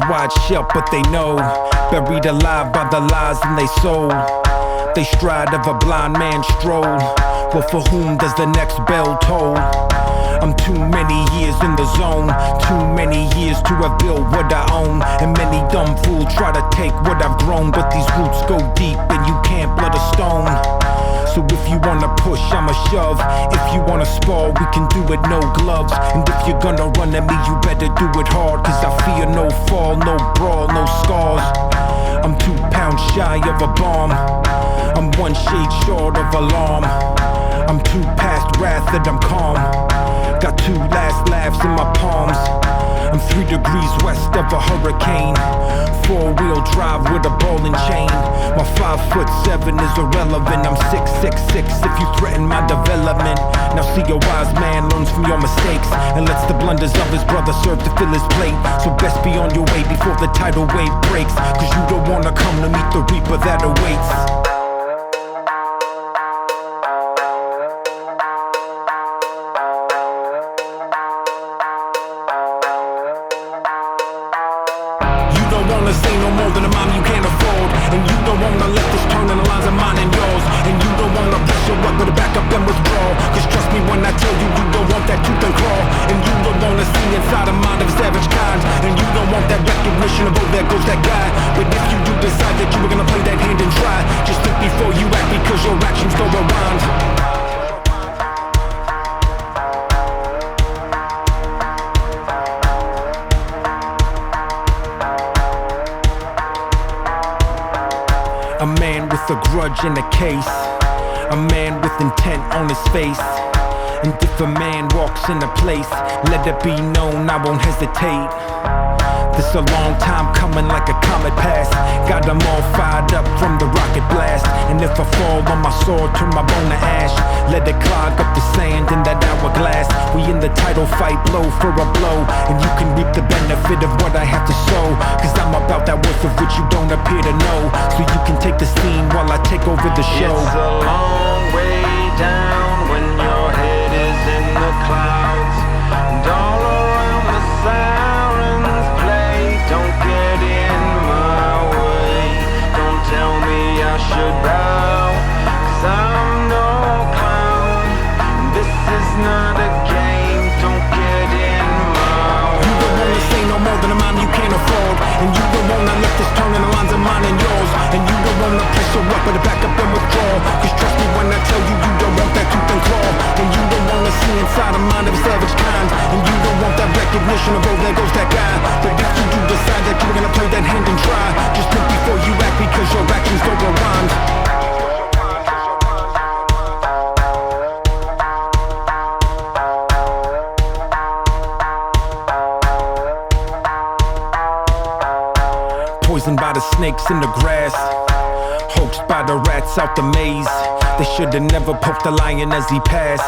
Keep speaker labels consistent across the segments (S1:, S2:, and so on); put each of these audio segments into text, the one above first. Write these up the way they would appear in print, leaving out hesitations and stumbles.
S1: wide shut, but they know. Buried alive by the lies in they soul. They stride of a blind man stroll. Well, for whom does the next bell toll? I'm too many years in the zone. Too many years to have built what I own. And many dumb fools try to take what I've grown. But these roots go deep and you can't blood a stone. So if you wanna push, I'ma shove. If you wanna spar, we can do it, no gloves. And if you're gonna run at me, you better do it hard. Cause I fear no fall, no brawl, no scars. I'm 2 pounds shy of a bomb. I'm 1 shade short of alarm. I'm too past wrath that I'm calm. Got 2 last laughs in my palms. I'm 3 degrees west of a hurricane. 4-wheel drive with a ball and chain. My 5'7" is irrelevant. I'm 6'6" if you threaten my development. Now see, a wise man learns from your mistakes and lets the blunders of his brother serve to fill his plate. So best be on your way before the tidal wave breaks. Cause you don't wanna come to meet the reaper that awaits. Say no more than a mom you can't afford. And you don't wanna let this turn in the lines of mine and yours. And you don't wanna pressure up with a back up and withdraw. Cause trust me when I tell you, you don't want that tooth and claw. And you don't wanna see inside a mind of savage kind. And you don't want that recognition of, oh, there goes that guy. But if you do decide that you were gonna play that hand and try, just think before you act, because your actions go around. A man with a grudge in a case. A man with intent on his face. And if a man walks in a place, let it be known I won't hesitate. This a long time coming like a comet pass. Got them all fired up from the rocket blast. And if I fall on my sword, turn my bone to ash. Let it clog up the sand in that hourglass. We in the title fight, blow for a blow. And you can reap the benefit of what I have to sow. Cause I'm about that worth of which you don't appear to know. So you can take the scene while I take over the show.
S2: It's a long way down when your head is in the clouds. And all around the sirens play. Don't get in my way. Don't tell me I should bow. Cause I'm no clown. This is not a game. Don't get in my way.
S1: You don't wanna say no more than a mom you can't afford. And you don't wanna let this turn in the lines of mine and yours. And you don't wanna press your up, but back up and withdraw. Cause trust me when I tell you, you don't want that tooth and claw. And you don't wanna see inside a mind of a savage kind. And you don't want that recognition of, oh, there goes that guy. But if you do decide that you're gonna play that hand and try, just think before you act, because your actions go around. Poisoned by the snakes in the grass, hoaxed by the rats out the maze. They should've never poked the lion as he passed.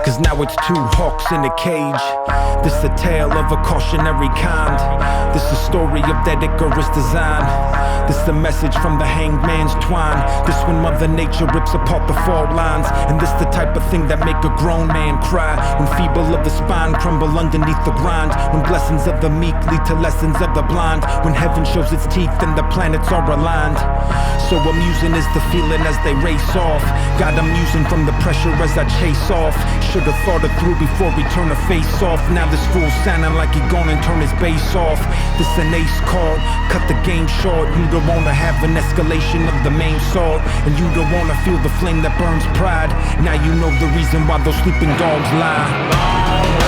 S1: Cause now it's 2 hawks in a cage. This a tale of a cautionary kind. This a story of that Icarus design. This a message from the hanged man's twine. This when Mother Nature rips apart the fault lines. And this the type of thing that make a grown man cry. When feeble of the spine crumble underneath the grind. When blessings of the meek lead to lessons of the blind. When heaven shows its teeth and the planets are aligned. So amusing is the feeling as they race off. Got amusing from the pressure as I chase off. Should've thought it through before we turn the face off. Now this fool sounding like he gone and turn his bass off. This an ace card, cut the game short. You don't wanna have an escalation of the main sword. And you don't wanna feel the flame that burns pride. Now you know the reason why those sleeping dogs lie.